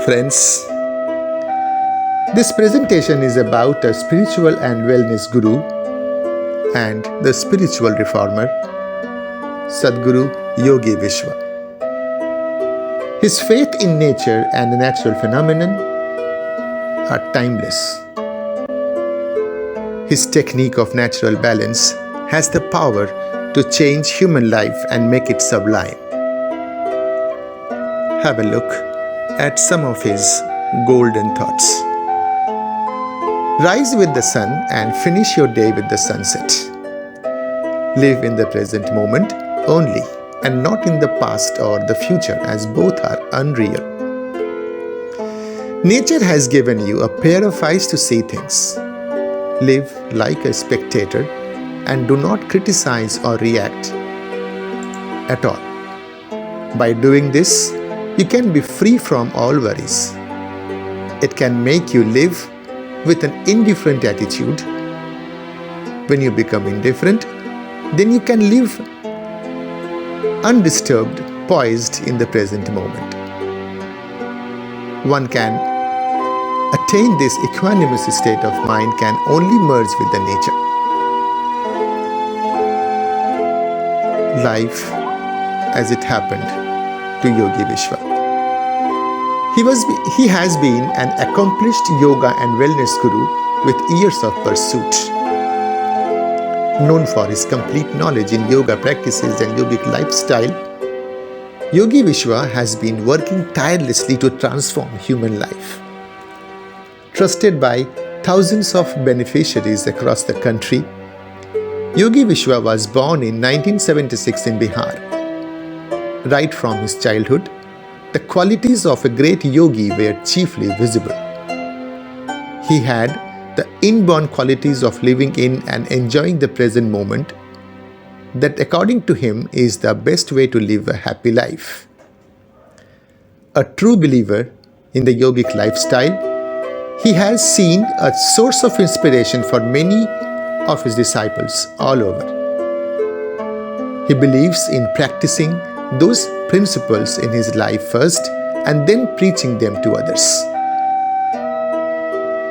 friends. This presentation is about a spiritual and wellness guru and the spiritual reformer, Sadguru YogiBiswa. His faith in nature and the natural phenomenon are timeless. His technique of natural balance has the power to change human life and make it sublime. Have a look at some of his golden thoughts. Rise with the sun and finish your day with the sunset. Live in the present moment only and not in the past or the future, as both are unreal. Nature has given you a pair of eyes to see things. Live like a spectator and do not criticize or react at all. By doing this, you can be free from all worries. It can make you live with an indifferent attitude. When you become indifferent, then you can live undisturbed, poised in the present moment. One can attain this equanimous state of mind can only merge with the nature. Life as it happened to YogiBiswa. He has been an accomplished yoga and wellness guru with years of pursuit. Known for his complete knowledge in yoga practices and yogic lifestyle, YogiBiswa has been working tirelessly to transform human life. Trusted by thousands of beneficiaries across the country, YogiBiswa was born in 1976 in Bihar. Right from his childhood, the qualities of a great yogi were chiefly visible. He had the inborn qualities of living in and enjoying the present moment that, according to him, is the best way to live a happy life. A true believer in the yogic lifestyle, he has seen a source of inspiration for many of his disciples all over. He believes in practicing those principles in his life first and then preaching them to others.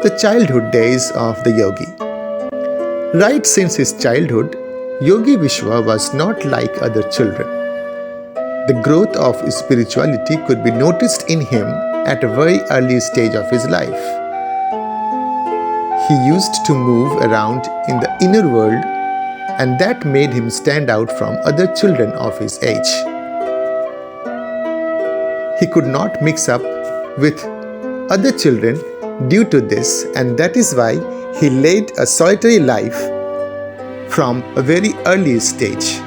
The childhood days of the yogi. Right since his childhood, YogiBiswa was not like other children. The growth of spirituality could be noticed in him at a very early stage of his life. He used to move around in the inner world, and that made him stand out from other children of his age. He could not mix up with other children due to this, and that is why he led a solitary life from a very early stage.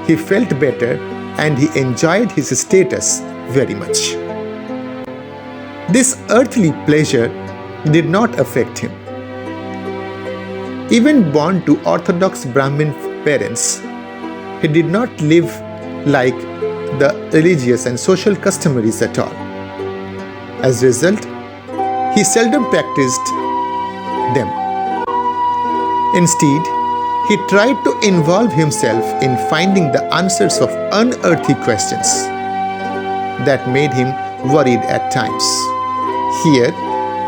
He felt better and he enjoyed his status very much. This earthly pleasure did not affect him. Even born to Orthodox Brahmin parents, he did not live like the religious and social customaries at all. As a result, he seldom practiced them. Instead, he tried to involve himself in finding the answers of unearthly questions that made him worried at times. Here,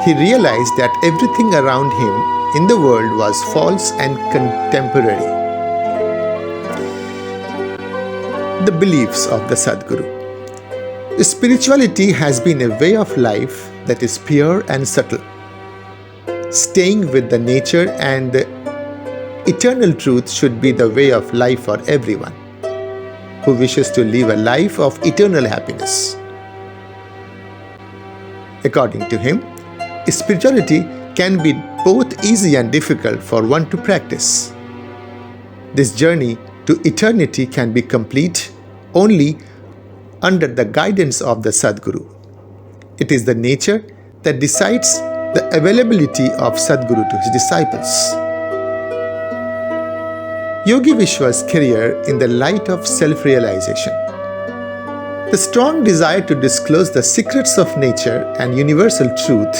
he realized that everything around him in the world was false and contemporary. The beliefs of the Sadguru. Spirituality has been a way of life that is pure and subtle. Staying with the nature and the eternal truth should be the way of life for everyone who wishes to live a life of eternal happiness. According to him, spirituality can be both easy and difficult for one to practice. This journey to eternity can be complete only under the guidance of the Sadguru. It is the nature that decides the availability of Sadguru to his disciples. YogiBiswa's career in the light of self-realization. The strong desire to disclose the secrets of nature and universal truth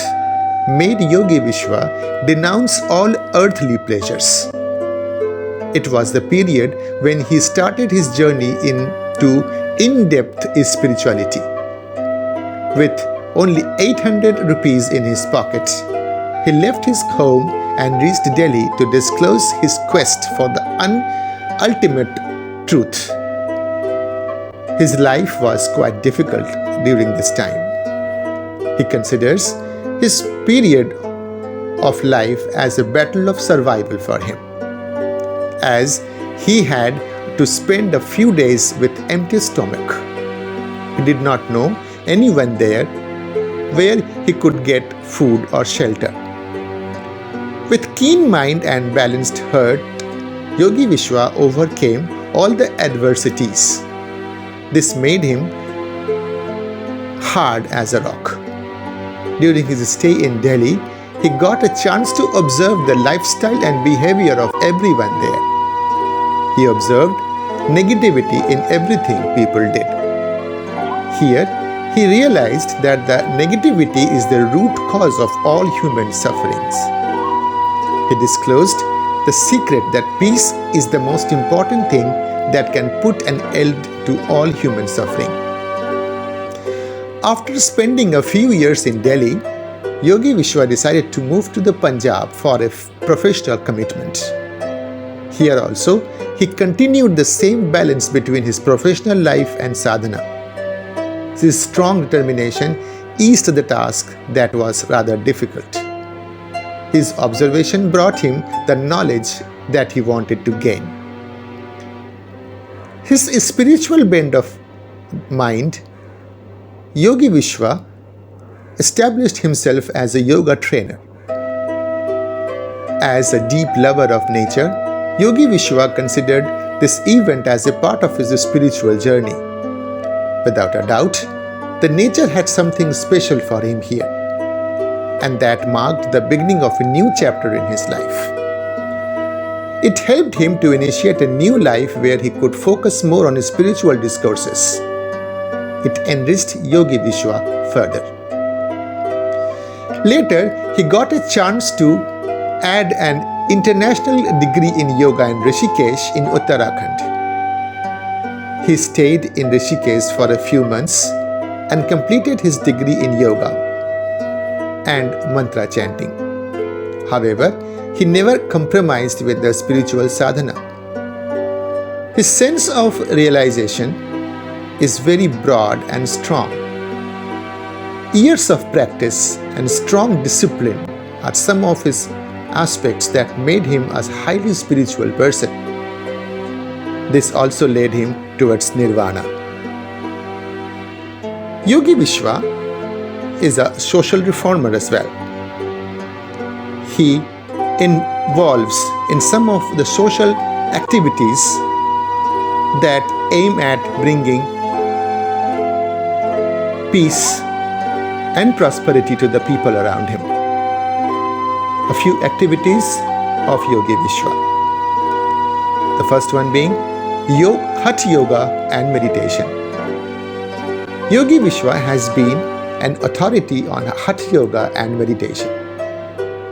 made YogiBiswa denounce all earthly pleasures. It was the period when he started his journey into in-depth spirituality. With only 800 rupees in his pocket, he left his home and reached Delhi to disclose his quest for the ultimate truth. His life was quite difficult during this time. He considers his period of life as a battle of survival for him, as he had to spend a few days with empty stomach. He did not know anyone there where he could get food or shelter. With keen mind and balanced heart, Yogi Viswa overcame all the adversities. This made him hard as a rock. During his stay in Delhi, he got a chance to observe the lifestyle and behavior of everyone there. He observed negativity in everything people did. Here, he realized that the negativity is the root cause of all human sufferings. He disclosed the secret that peace is the most important thing that can put an end to all human suffering. After spending a few years in Delhi, Yogi Viswa decided to move to the Punjab for a professional commitment. Here also, he continued the same balance between his professional life and sadhana. His strong determination eased the task that was rather difficult. His observation brought him the knowledge that he wanted to gain. His spiritual bent of mind, Yogi Viswa established himself as a yoga trainer. As a deep lover of nature, Yogi Viswa considered this event as a part of his spiritual journey. Without a doubt, the nature had something special for him here, and that marked the beginning of a new chapter in his life. It helped him to initiate a new life where he could focus more on his spiritual discourses. It enriched Yogi Viswa further. Later, he got a chance to add an international degree in yoga in Rishikesh in Uttarakhand. He stayed in Rishikesh for a few months and completed his degree in yoga and mantra chanting. However, he never compromised with the spiritual sadhana. His sense of realization is very broad and strong. Years of practice and strong discipline are some of his aspects that made him a highly spiritual person. This also led him towards nirvana. Yogi Viswa is a social reformer as well. He involves in some of the social activities that aim at bringing peace and prosperity to the people around him. A few activities of Yogi Viswa. The first one being Hatha Yoga and meditation. Yogi Viswa has been an authority on Hatha Yoga and meditation.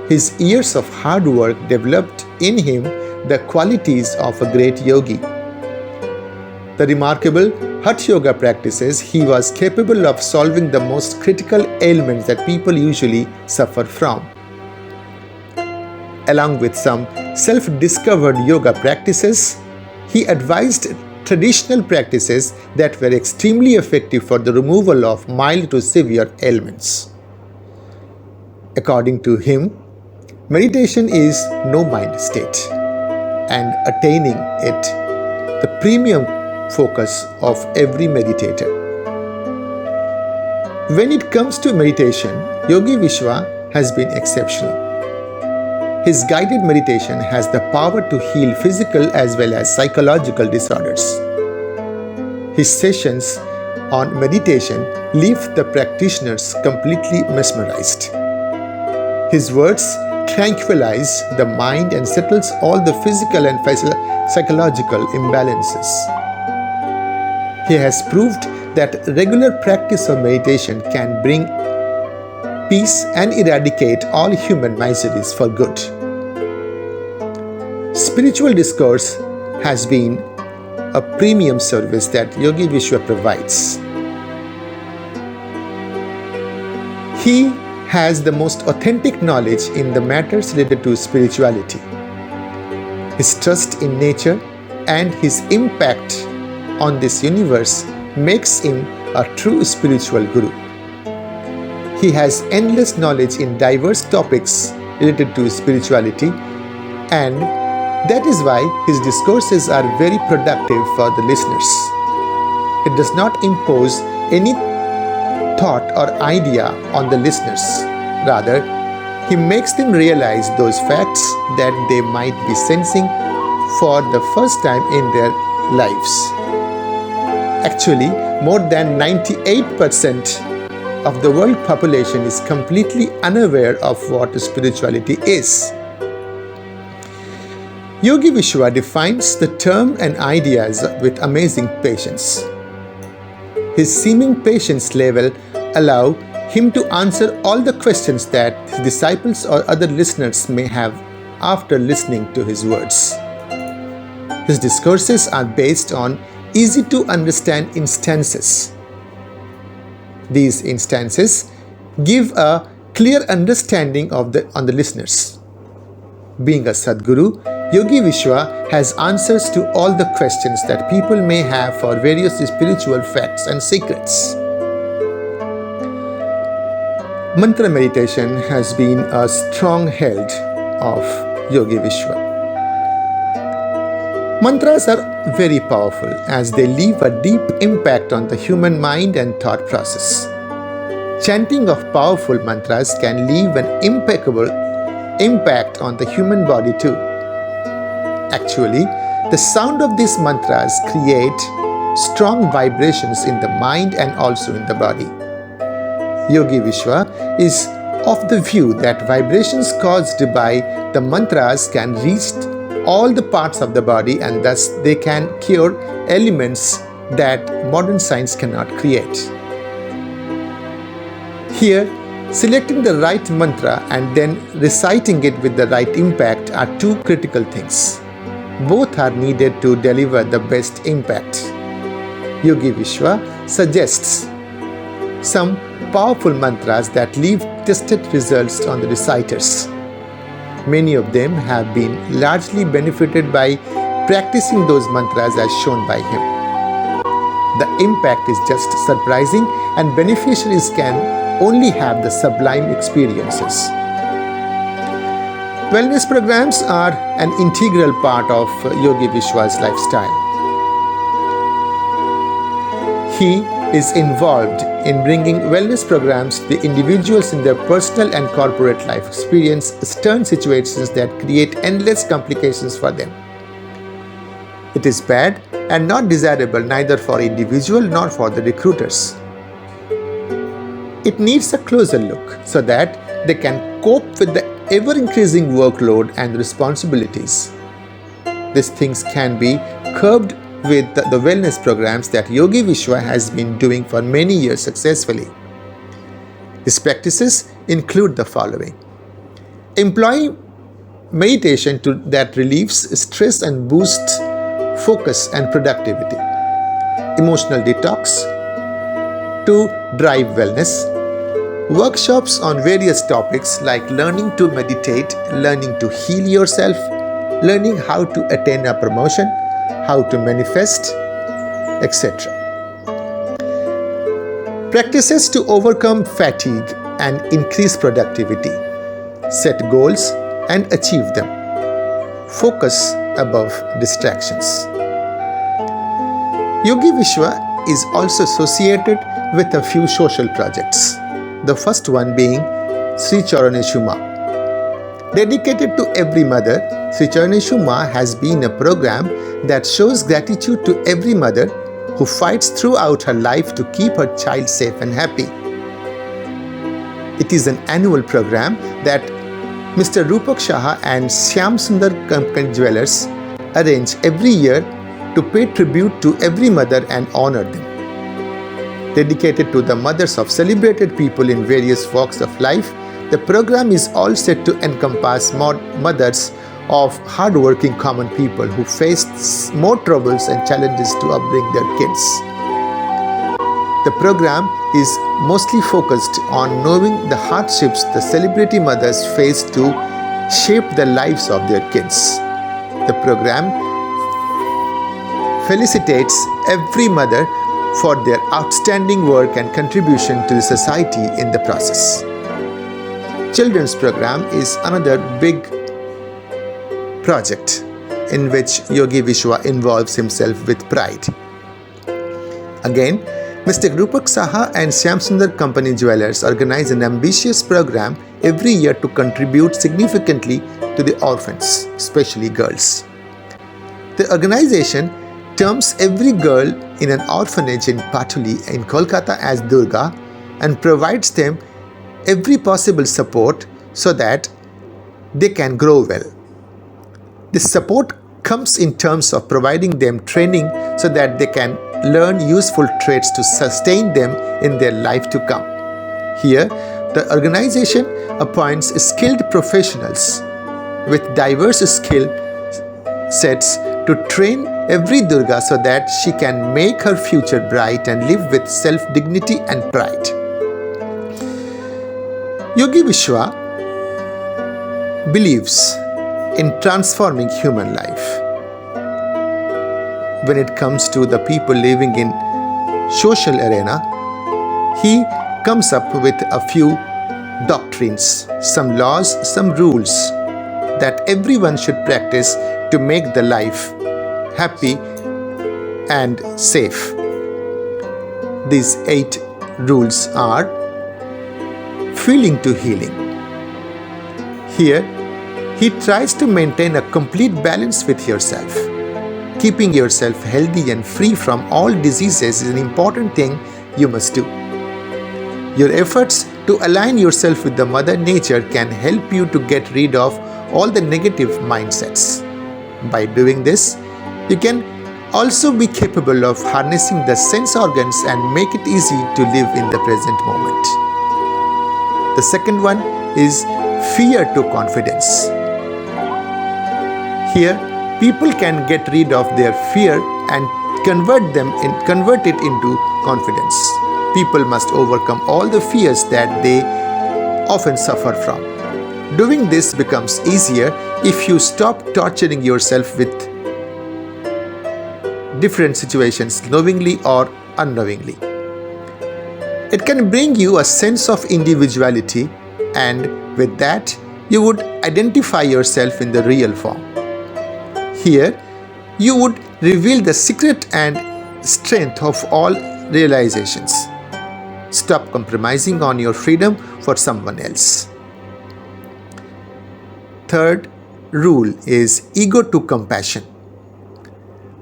His years of hard work developed in him the qualities of a great yogi. The remarkable Hatha Yoga practices, he was capable of solving the most critical ailments that people usually suffer from. Along with some self-discovered yoga practices, he advised traditional practices that were extremely effective for the removal of mild to severe ailments. According to him, meditation is no mind state, and attaining it the premium focus of every meditator. When it comes to meditation, Yogi Viswa has been exceptional. His guided meditation has the power to heal physical as well as psychological disorders. His sessions on meditation leave the practitioners completely mesmerized. His words tranquilize the mind and settles all the physical and psychological imbalances. He has proved that regular practice of meditation can bring peace and eradicate all human miseries for good. Spiritual discourse has been a premium service that Yogi Viswa provides. He has the most authentic knowledge in the matters related to spirituality. His trust in nature and his impact on this universe makes him a true spiritual guru. He has endless knowledge in diverse topics related to spirituality, and that is why his discourses are very productive for the listeners. It does not impose any thought or idea on the listeners. Rather, he makes them realize those facts that they might be sensing for the first time in their lives. Actually, more than 98% of the world population is completely unaware of what spirituality is. Yogi Vishwa defines the term and ideas with amazing patience. His seeming patience level allows him to answer all the questions that his disciples or other listeners may have after listening to his words. His discourses are based on easy to understand instances. These instances give a clear understanding on the listeners. Being a Sadguru, Yogi Vishwa has answers to all the questions that people may have for various spiritual facts and secrets. Mantra meditation has been a stronghold of Yogi Vishwa. Mantras are very powerful as they leave a deep impact on the human mind and thought process. Chanting of powerful mantras can leave an impeccable impact on the human body too. Actually, the sound of these mantras create strong vibrations in the mind and also in the body. Yogi Vishwa is of the view that vibrations caused by the mantras can reach all the parts of the body, and thus they can cure ailments that modern science cannot create. Here, selecting the right mantra and then reciting it with the right impact are two critical things. Both are needed to deliver the best impact. Yogi Vishwa suggests some powerful mantras that leave tested results on the reciters. Many of them have been largely benefited by practicing those mantras as shown by him. The impact is just surprising, and beneficiaries can only have the sublime experiences. Wellness programs are an integral part of Yogi Vishwa's lifestyle. He is involved in bringing wellness programs to the individuals in their personal and corporate life experience stern situations that create endless complications for them. It is bad and not desirable neither for individual nor for the recruiters. It needs a closer look so that they can cope with the ever-increasing workload and responsibilities. These things can be curbed with the wellness programs that Yogi Vishwa has been doing for many years successfully. His practices include the following: employing meditation that relieves stress and boosts focus and productivity, emotional detox to drive wellness, workshops on various topics like learning to meditate, learning to heal yourself, learning how to attain a promotion, how to manifest, etc. Practices to overcome fatigue and increase productivity, set goals and achieve them, focus above distractions. Yogi Vishwa is also associated with a few social projects. The first one being Sri Charaneshu Ma. Dedicated to every mother, Sri Charaneshu Ma has been a program that shows gratitude to every mother who fights throughout her life to keep her child safe and happy. It is an annual program that Mr. Rupak Shah and Shyam Sundar Company Jewelers arrange every year to pay tribute to every mother and honor them. Dedicated to the mothers of celebrated people in various walks of life, the program is all set to encompass mothers of hard-working common people who face more troubles and challenges to upbring their kids. The program is mostly focused on knowing the hardships the celebrity mothers face to shape the lives of their kids. The program felicitates every mother for their outstanding work and contribution to the society in the process. Children's program is another big project in which Yogi Vishwa involves himself with pride. Again, Mr. Rupak Saha and Shyam Sundar Company Jewelers organize an ambitious program every year to contribute significantly to the orphans, especially girls. The organization terms every girl in an orphanage in Patuli in Kolkata as Durga and provides them every possible support so that they can grow well. This support comes in terms of providing them training so that they can learn useful traits to sustain them in their life to come. Here, the organization appoints skilled professionals with diverse skill sets to train every Durga so that she can make her future bright and live with self-dignity and pride. Yogi Vishwa believes in transforming human life. When it comes to the people living in social arena, he comes up with a few doctrines, some laws, some rules that everyone should practice to make the life happy and safe. These 8 rules are feeling to healing. Here, he tries to maintain a complete balance with yourself. Keeping yourself healthy and free from all diseases is an important thing you must do. Your efforts to align yourself with the Mother Nature can help you to get rid of all the negative mindsets. By doing this, you can also be capable of harnessing the sense organs and make it easy to live in the present moment. The second one is fear to confidence. Here, people can get rid of their fear and convert it into confidence. People must overcome all the fears that they often suffer from. Doing this becomes easier if you stop torturing yourself with different situations, knowingly or unknowingly. It can bring you a sense of individuality, and with that, you would identify yourself in the real form. Here, you would reveal the secret and strength of all realizations. Stop compromising on your freedom for someone else. Third rule is ego to compassion.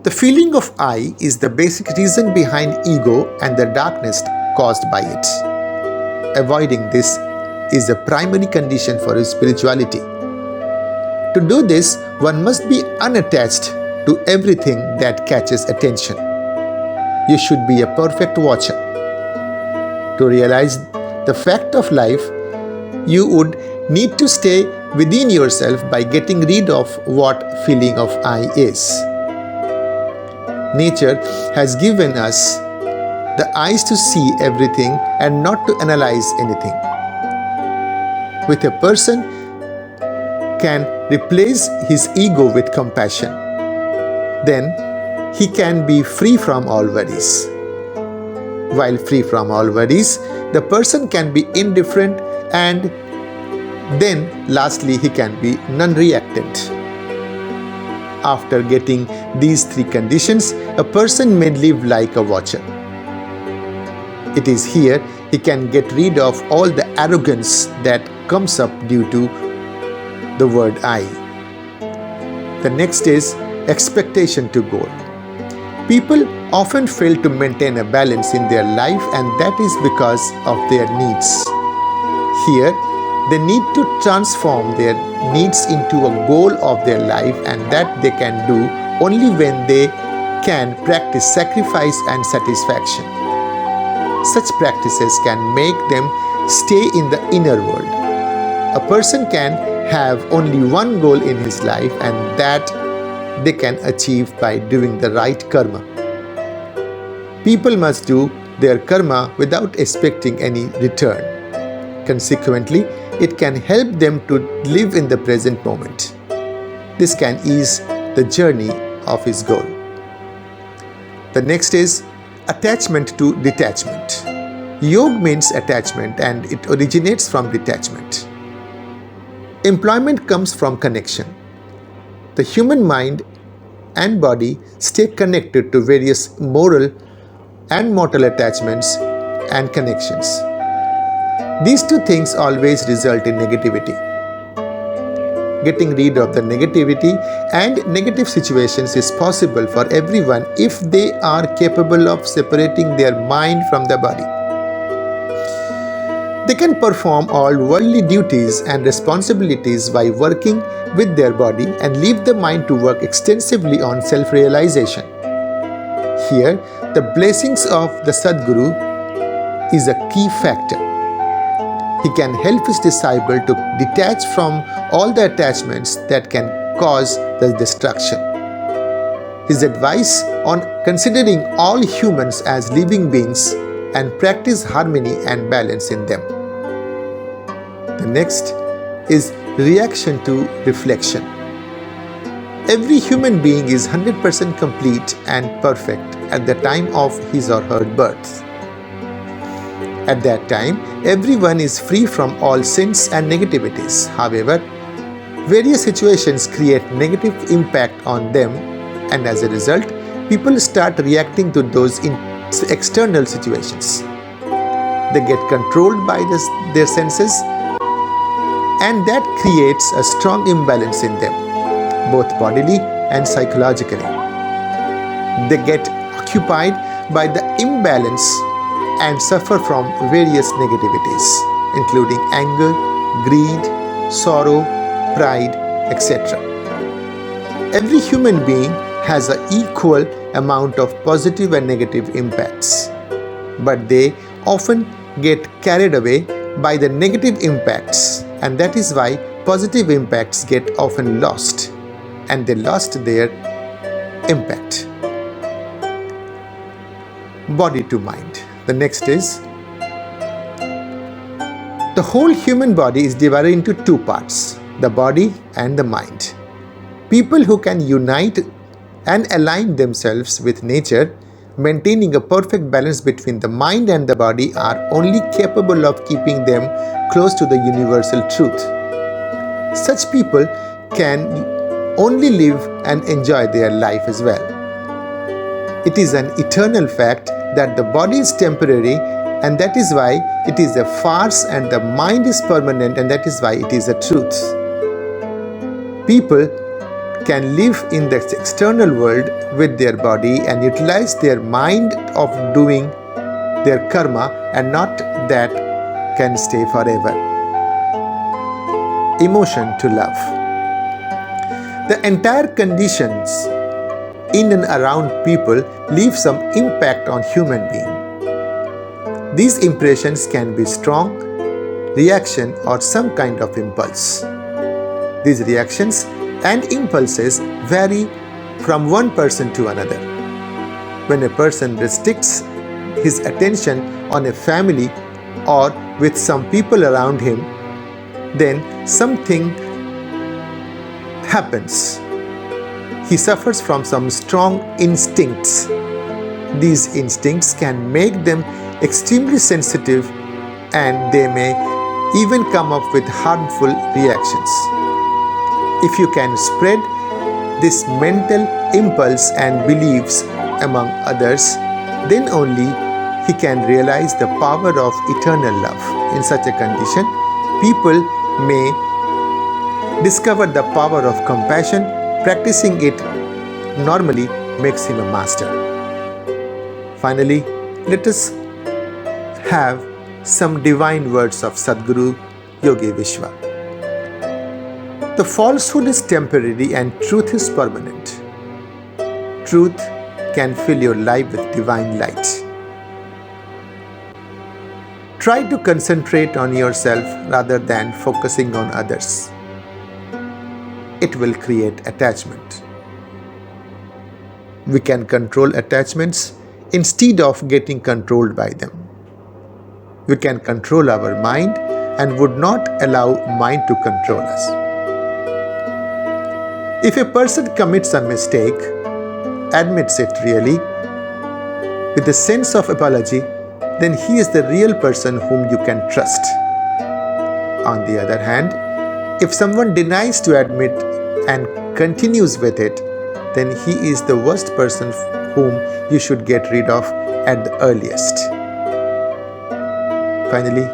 The feeling of I is the basic reason behind ego and the darkness caused by it. Avoiding this is a primary condition for spirituality. To do this, one must be unattached to everything that catches attention. You should be a perfect watcher. To realize the fact of life, you would need to stay within yourself by getting rid of what feeling of I is. Nature has given us the eyes to see everything and not to analyze anything. With a person can replace his ego with compassion, then he can be free from all worries. While free from all worries, the person can be indifferent, and then lastly he can be non-reactant. After getting these 3 conditions, a person may live like a watcher. It is here he can get rid of all the arrogance that comes up due to the word I. The next is expectation to goal. People often fail to maintain a balance in their life, and that is because of their needs. Here, they need to transform their needs into a goal of their life, and that they can do only when they can practice sacrifice and satisfaction. Such practices can make them stay in the inner world. A person can have only one goal in his life, and that they can achieve by doing the right karma. People must do their karma without expecting any return. Consequently, it can help them to live in the present moment. This can ease the journey of his goal. The next is attachment to detachment. Yog means attachment and it originates from detachment. Employment comes from connection. The human mind and body stay connected to various moral and mortal attachments and connections. These two things always result in negativity. Getting rid of the negativity and negative situations is possible for everyone if they are capable of separating their mind from the body. They can perform all worldly duties and responsibilities by working with their body and leave the mind to work extensively on self-realization. Here, the blessings of the Sadguru is a key factor. He can help his disciple to detach from all the attachments that can cause the destruction. His advice on considering all humans as living beings and practice harmony and balance in them. The next is reaction to reflection. Every human being is 100% complete and perfect at the time of his or her birth. At that time, everyone is free from all sins and negativities. However, various situations create negative impact on them, and as a result, people start reacting to those external situations. They get controlled by their senses, and that creates a strong imbalance in them, both bodily and psychologically. They get occupied by the imbalance and suffer from various negativities, including anger, greed, sorrow, pride, etc. Every human being has an equal amount of positive and negative impacts, but they often get carried away by the negative impacts, and that is why positive impacts get often lost, and they lost their impact. Body to mind. The next is the whole human body is divided into two parts, the body and the mind. People who can unite and align themselves with nature, maintaining a perfect balance between the mind and the body, are only capable of keeping them close to the universal truth. Such people can only live and enjoy their life as well. It is an eternal fact that the body is temporary, and that is why it is a farce, and the mind is permanent, and that is why it is a truth. People can live in the external world with their body and utilize their mind of doing their karma, and not that can stay forever. Emotion to love. The entire conditions in and around people leave some impact on human being. These impressions can be strong reaction or some kind of impulse. These reactions and impulses vary from one person to another. When a person restricts his attention on a family or with some people around him, then something happens. He suffers from some strong instincts. These instincts can make them extremely sensitive, and they may even come up with harmful reactions. If you can spread this mental impulse and beliefs among others, then only he can realize the power of eternal love. In such a condition, people may discover the power of compassion. Practicing it normally makes him a master. Finally, let us have some divine words of Sadguru YogiBiswa. The falsehood is temporary and truth is permanent. Truth can fill your life with divine light. Try to concentrate on yourself rather than focusing on others. It will create attachment. We can control attachments instead of getting controlled by them. We can control our mind and would not allow mind to control us. If a person commits a mistake, admits it really, with a sense of apology, then he is the real person whom you can trust. On the other hand, if someone denies to admit and continues with it, then he is the worst person whom you should get rid of at the earliest. Finally,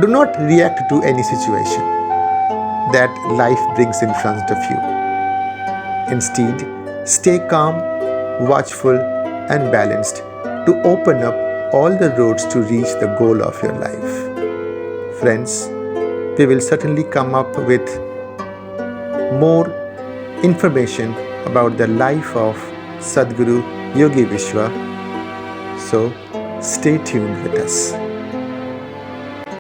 do not react to any situation that life brings in front of you. Instead, stay calm, watchful, and balanced to open up all the roads to reach the goal of your life. Friends, we will certainly come up with more information about the life of Sadhguru Yogi Viswa. So, stay tuned with us.